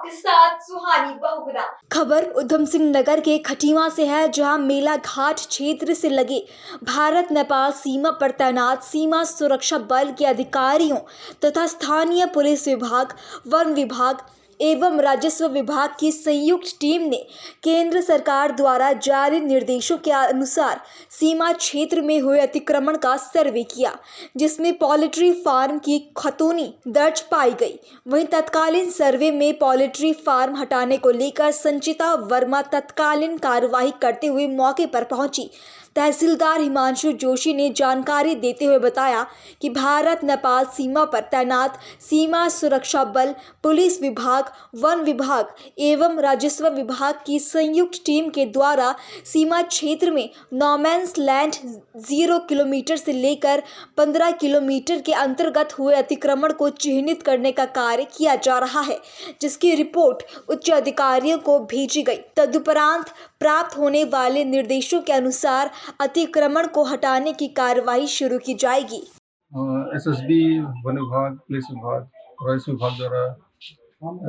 आपके साथ सुहानी बहुगुना। खबर उधम सिंह नगर के खटीमा से है, जहां मेला घाट क्षेत्र से लगे भारत नेपाल सीमा पर तैनात सीमा सुरक्षा बल के अधिकारियों तथा स्थानीय पुलिस विभाग, वन विभाग एवं राजस्व विभाग की संयुक्त टीम ने केंद्र सरकार द्वारा जारी निर्देशों के अनुसार सीमा क्षेत्र में हुए अतिक्रमण का सर्वे किया, जिसमें पोल्ट्री फार्म की खतौनी दर्ज पाई गई। वहीं तत्कालीन सर्वे में पोल्ट्री फार्म हटाने को लेकर संचिता वर्मा तत्कालीन कार्रवाई करते हुए मौके पर पहुंची। तहसीलदार हिमांशु जोशी ने जानकारी देते हुए बताया कि भारत नेपाल सीमा पर तैनात सीमा सुरक्षा बल, पुलिस विभाग, वन विभाग एवं राजस्व विभाग की संयुक्त टीम के द्वारा सीमा क्षेत्र में नो मैंस लैंड 0 किलोमीटर से लेकर 15 किलोमीटर के अंतर्गत हुए अतिक्रमण को चिन्हित करने का कार्य किया जा रहा है, जिसकी रिपोर्ट उच्च अधिकारियों को भेजी गई। तदुपरांत प्राप्त होने वाले निर्देशों के अनुसार अतिक्रमण को हटाने की कार्रवाई शुरू की जाएगी। एसएसबी, वन विभाग, पुलिस विभाग, राजस्व विभाग द्वारा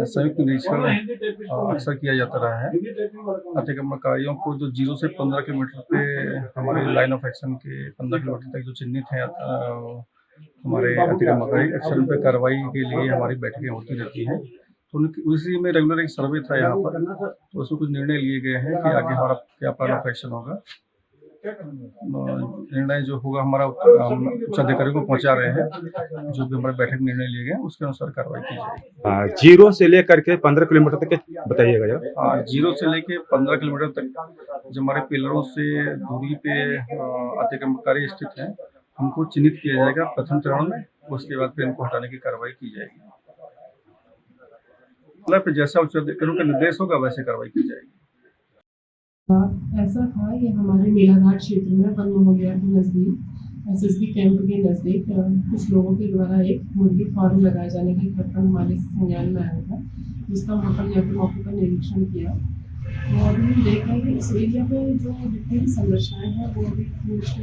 संयुक्त निरीक्षण अक्सर किया जाता रहा है। अतिक्रमणकारियों को जो 0 से 15 किलोमीटर पे हमारे लाइन ऑफ एक्शन के 15 किलोमीटर तक जो चिन्हित है हमारे अतिक्रमणकारी, अक्सर उन पर कार्रवाई के लिए हमारी बैठकें होती रहती हैं। तो उसी में रेगुलर एक सर्वे था यहाँ पर, तो उसमें कुछ निर्णय लिए गए हैं कि आगे हमारा क्या प्लान ऑफ एक्शन होगा। निर्णय जो होगा हमारा उच्च अधिकारियों को पहुंचा रहे हैं, जो भी हमारे बैठक में निर्णय लिए गए उसके अनुसार कार्रवाई की जाएगी। 0 से लेकर के 15 किलोमीटर तक बताइएगा जरा। 0 से लेके 15 किलोमीटर तक जो हमारे पिलरों से दूरी पे अतिक्रमणकारी स्थित हैं, उनको चिन्हित किया जाएगा प्रथम चरण में। उसके बाद फिर इनको हटाने की कार्रवाई की जाएगी। मतलब जैसा उच्च अधिकारियों का निर्देश होगा वैसे कार्रवाई की जाएगी। ऐसा था कि हमारे मेलाघाट क्षेत्र में वन महोदया के नज़दीक एसएसबी कैंप के नज़दीक कुछ लोगों के द्वारा एक मुर्गी फार्म लगाए जाने का प्रकरण हमारे संज्ञान में आया था, जिसका मौके पर निरीक्षण किया। तो अभी हम देख रहे हैं कि इस एरिया में जो जितनी भी संरचनाएँ हैं वो अभी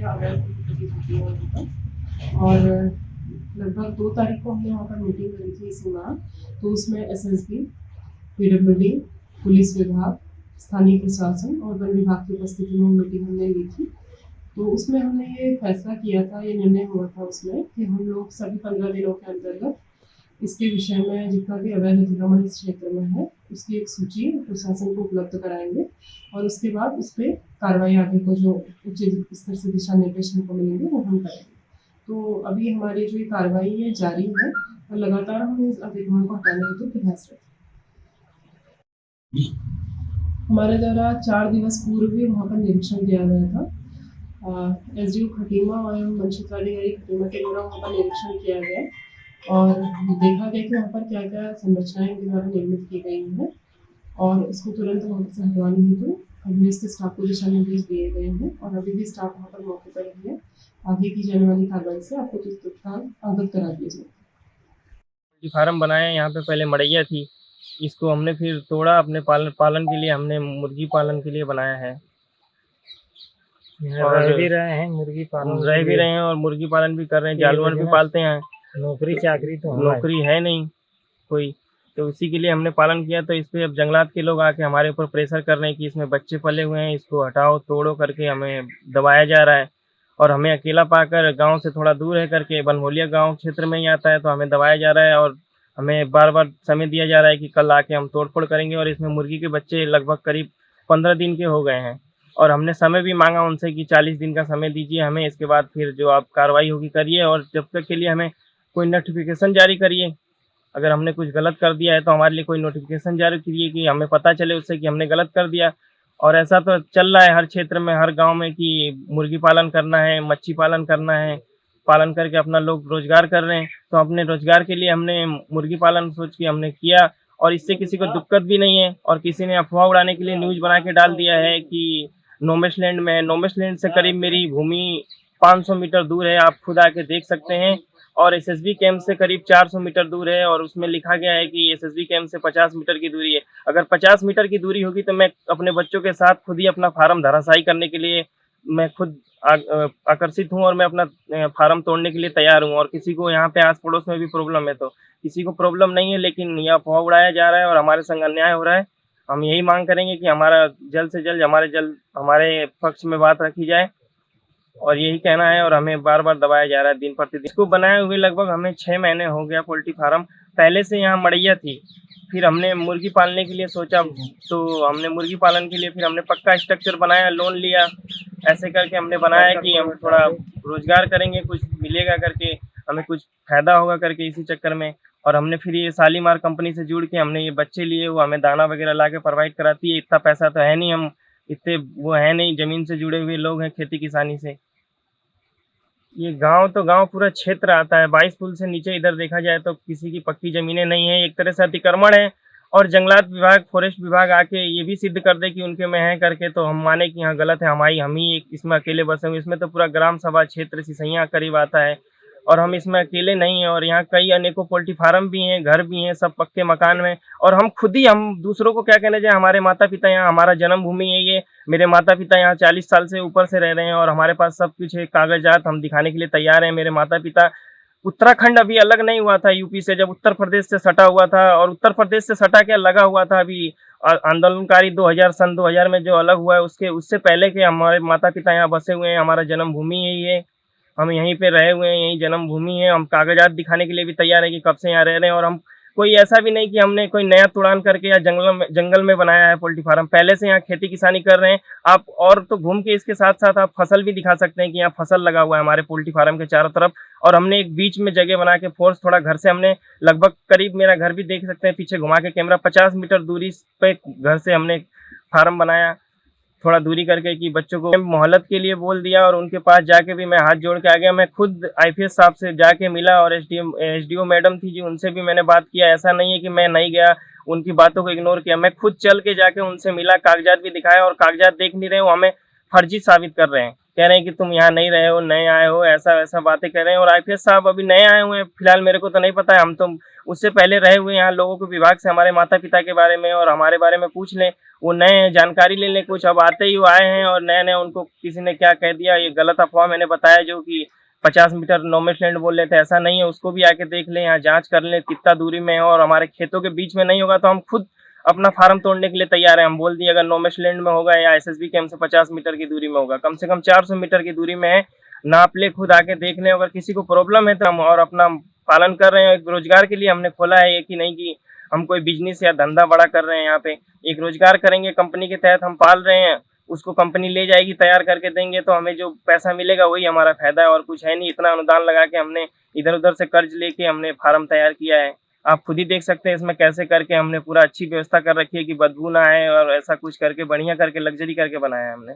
अवैध होती है वहाँ पर। और लगभग 2 तारीख को हमने वहाँ पर मीटिंग करी थी इसी माह, तो उसमें एसएसबी, पीडब्ल्यूडी, पुलिस विभाग, स्थानीय प्रशासन और वन विभाग की उपस्थिति में मीटिंग हमने ली थी। तो उसमें हमने ये फैसला किया था, ये निर्णय हुआ था उसमें कि हम लोग सभी 15 दिनों के अंतर्गत इसके विषय में जितना भी अवैध अतिक्रमण इस क्षेत्र में है उसकी एक सूची प्रशासन को उपलब्ध कराएंगे और उसके बाद उस पर कार्रवाई आगे को जो उच्च स्तर से दिशा निर्देश हमको मिलेंगे वो हम करेंगे। तो अभी हमारी जो ये कार्रवाई है जारी है और लगातार हम इस अतिक्रमण को हटाने हेतु प्रयास करते हैं। हमारे द्वारा 4 दिवस पूर्व भी वहाँ पर निरीक्षण किया गया था। एसडीओ खटीमा और मंचित्राधिकारी खटीमा के द्वारा वहाँ पर निरीक्षण किया गया और देखा गया कि वहाँ पर क्या क्या संरचनाएं इनके द्वारा निर्मित की गई हैं और इसको तुरंत वहाँ से हटवाने हेतु अभी इसके स्टाफ को दिशा निर्देश दिए गए हैं और अभी भी स्टाफ वहाँ पर मौके पर ही है। आगे की जाने वाली कार्रवाई से आपको तत्काल अवगत करा दिया जाएगा। फार्म बनाया यहाँ पे पहले मड़ैया थी, इसको हमने फिर तोड़ा अपने पालन के लिए, हमने मुर्गी पालन के लिए बनाया है। और रह भी रहे हैं मुर्गी पालन, रह भी रहे हैं और मुर्गी पालन भी कर रहे हैं, जानवर भी पालते हैं। नौकरी चाकरी तो नौकरी है नहीं कोई, तो इसी के लिए हमने पालन किया। तो इस पे अब जंगलात के लोग आके हमारे ऊपर प्रेशर कर रहे हैं कि इसमें बच्चे पले हुए हैं, इसको हटाओ तोड़ो करके हमें दबाया जा रहा है। और हमें अकेला पाकर गाँव से थोड़ा दूर है करके बनभोलिया गाँव क्षेत्र में ही आता है, तो हमें दबाया जा रहा है और हमें बार बार समय दिया जा रहा है कि कल आके हम तोड़फोड़ करेंगे। और इसमें मुर्गी के बच्चे लगभग करीब 15 दिन के हो गए हैं और हमने समय भी मांगा उनसे कि 40 दिन का समय दीजिए हमें, इसके बाद फिर जो आप कार्रवाई होगी करिए और जब तक के लिए हमें कोई नोटिफिकेशन जारी करिए। अगर हमने कुछ गलत कर दिया है तो हमारे लिए कोई नोटिफिकेशन जारी करिए कि हमें पता चले उससे कि हमने गलत कर दिया। और ऐसा तो चल रहा है हर क्षेत्र में, हर गाँव में कि मुर्गी पालन करना है, मच्छी पालन करना है, पालन करके अपना लोग रोजगार कर रहे हैं। तो अपने रोजगार के लिए हमने मुर्गी पालन सोच के हमने किया और इससे किसी को दिक्कत भी नहीं है। और किसी ने अफवाह उड़ाने के लिए न्यूज़ बना के डाल दिया है कि नोमेश लैंड में है। नोमेश लैंड से करीब मेरी भूमि 500 मीटर दूर है, आप खुद आके देख सकते हैं। और एसएसबी कैंप से करीब 400 मीटर दूर है और उसमें लिखा गया है कि एसएसबी कैंप से 50 मीटर की दूरी है। अगर 50 मीटर की दूरी होगी तो मैं अपने बच्चों के साथ खुद ही अपना फार्म धराशायी करने के लिए मैं खुद आकर्षित हूँ और मैं अपना फार्म तोड़ने के लिए तैयार हूँ। और किसी को यहाँ पे आस पड़ोस में भी प्रॉब्लम है तो किसी को प्रॉब्लम नहीं है, लेकिन यह अफवाह उड़ाया जा रहा है और हमारे संग अन्याय हो रहा है। हम यही मांग करेंगे कि हमारा जल्द से जल्द हमारे पक्ष में बात रखी जाए और यही कहना है। और हमें बार बार दबाया जा रहा है दिन प्रतिदिन। इसको बनाए हुए लगभग हमें 6 महीने हो गया। पोल्ट्री फार्म पहले से यहाँ मड़ैया थी, फिर हमने मुर्गी पालने के लिए सोचा तो हमने मुर्गी पालन के लिए फिर हमने पक्का स्ट्रक्चर बनाया, लोन लिया, ऐसे करके हमने बनाया कि हम थोड़ा रोजगार करेंगे, कुछ मिलेगा करके, हमें कुछ फायदा होगा करके इसी चक्कर में। और हमने फिर ये शालीमार कंपनी से जुड़ के हमने ये बच्चे लिए, वो हमें दाना वगैरह ला के प्रोवाइड कराती है। इतना पैसा तो है नहीं, हम इतने वो है नहीं, ज़मीन से जुड़े हुए लोग हैं खेती किसानी से। ये गांव तो गांव पूरा क्षेत्र आता है। 22 पुल से नीचे इधर देखा जाए तो किसी की पक्की ज़मीनें नहीं है, एक तरह से अतिक्रमण है। और जंगलात विभाग, फॉरेस्ट विभाग आके ये भी सिद्ध कर दे कि उनके में है करके तो हम माने कि हाँ गलत है, हम ही एक इसमें अकेले बसे हुए। इसमें तो पूरा ग्राम सभा क्षेत्र सिसैया करीब आता है और हम इसमें अकेले नहीं हैं। और यहाँ कई अनेकों पोल्ट्री फार्म भी हैं, घर भी हैं, सब पक्के मकान में। और हम खुद ही, हम दूसरों को क्या कहने जाए, हमारे माता पिता यहाँ, हमारा जन्मभूमि है ये। मेरे माता पिता यहाँ 40 साल से ऊपर से रह रहे हैं और हमारे पास सब कुछ है, कागजात हम दिखाने के लिए तैयार हैं। मेरे माता पिता, उत्तराखंड अभी अलग नहीं हुआ था यूपी से, जब उत्तर प्रदेश से सटा हुआ था। और उत्तर प्रदेश से सटा क्या लगा हुआ था अभी आंदोलनकारी 2000 सन 2000 में जो अलग हुआ है उससे पहले के हमारे माता पिता यहाँ बसे हुए हैं। हमारा जन्मभूमि है ये, हम यहीं पे रहे हुए हैं, यही जन्मभूमि है। हम कागजात दिखाने के लिए भी तैयार है कि कब से यहाँ रह रहे हैं। और हम कोई ऐसा भी नहीं कि हमने कोई नया तुड़ान करके या जंगल में बनाया है पोल्ट्री फार्म। पहले से यहाँ खेती किसानी कर रहे हैं आप। और तो घूम के इसके साथ साथ आप फसल भी दिखा सकते हैं कि यहाँ फसल लगा हुआ है हमारे पोल्ट्री फार्म के चारों तरफ। और हमने एक बीच में जगह बना के फोर्स थोड़ा घर से हमने लगभग करीब, मेरा घर भी देख सकते हैं पीछे घुमा के कैमरा, 50 मीटर दूरी पे घर से हमने फार्म बनाया, थोड़ा दूरी करके, कि बच्चों को मोहलत के लिए बोल दिया। और उनके पास जाके भी मैं हाथ जोड़ के आ गया। मैं खुद आईपीएस साहब से जाके मिला और एसडीओ मैडम थी जी, उनसे भी मैंने बात किया। ऐसा नहीं है कि मैं नहीं गया, उनकी बातों को इग्नोर किया। मैं खुद चल के जाके उनसे मिला, कागजात भी दिखाया। और कागजात देख नहीं रहे, वो हमें फर्जी साबित कर रहे हैं, कह रहे हैं कि तुम यहाँ नहीं रहे हो, नए आए हो, ऐसा वैसा बातें कर रहे हैं। और आईपीएस साहब अभी नए आए हुए हैं फिलहाल, मेरे को तो नहीं पता है। हम तो उससे पहले रहे हुए यहाँ लोगों के विभाग से हमारे माता पिता के बारे में और हमारे बारे में पूछ लें, वो नए जानकारी ले लें कुछ। अब आते ही वो आए हैं और नए नए उनको किसी ने क्या कह दिया, ये गलत अफवाह मैंने बताया जो कि 50 मीटर नोमैड लैंड बोल रहे थे, ऐसा नहीं है। उसको भी आके देख लें, यहाँ जांच कर लें कितना दूरी में है। और हमारे खेतों के बीच में नहीं होगा तो हम खुद अपना फार्म तोड़ने के लिए तैयार है। हम बोल दिए अगर नोमैड लैंड में होगा या एसएसबी कैंप से 50 मीटर की दूरी में होगा, कम से कम 400 मीटर की दूरी में है, नाप ले, खुद आके देख लें। अगर किसी को प्रॉब्लम है तो हम और अपना पालन कर रहे हैं। एक रोजगार के लिए हमने खोला है, ये कि नहीं कि हम कोई बिजनेस या धंधा बड़ा कर रहे हैं। यहाँ पे एक रोजगार करेंगे, कंपनी के तहत हम पाल रहे हैं, उसको कंपनी ले जाएगी, तैयार करके देंगे, तो हमें जो पैसा मिलेगा वही हमारा फायदा है और कुछ है नहीं। इतना अनुदान लगा के हमने इधर उधर से कर्ज लेके हमने फार्म तैयार किया है। आप खुद ही देख सकते हैं इसमें कैसे करके हमने पूरा अच्छी व्यवस्था कर रखी है कि बदबू ना आए, और ऐसा कुछ करके बढ़िया करके लग्जरी करके बनाया है हमने।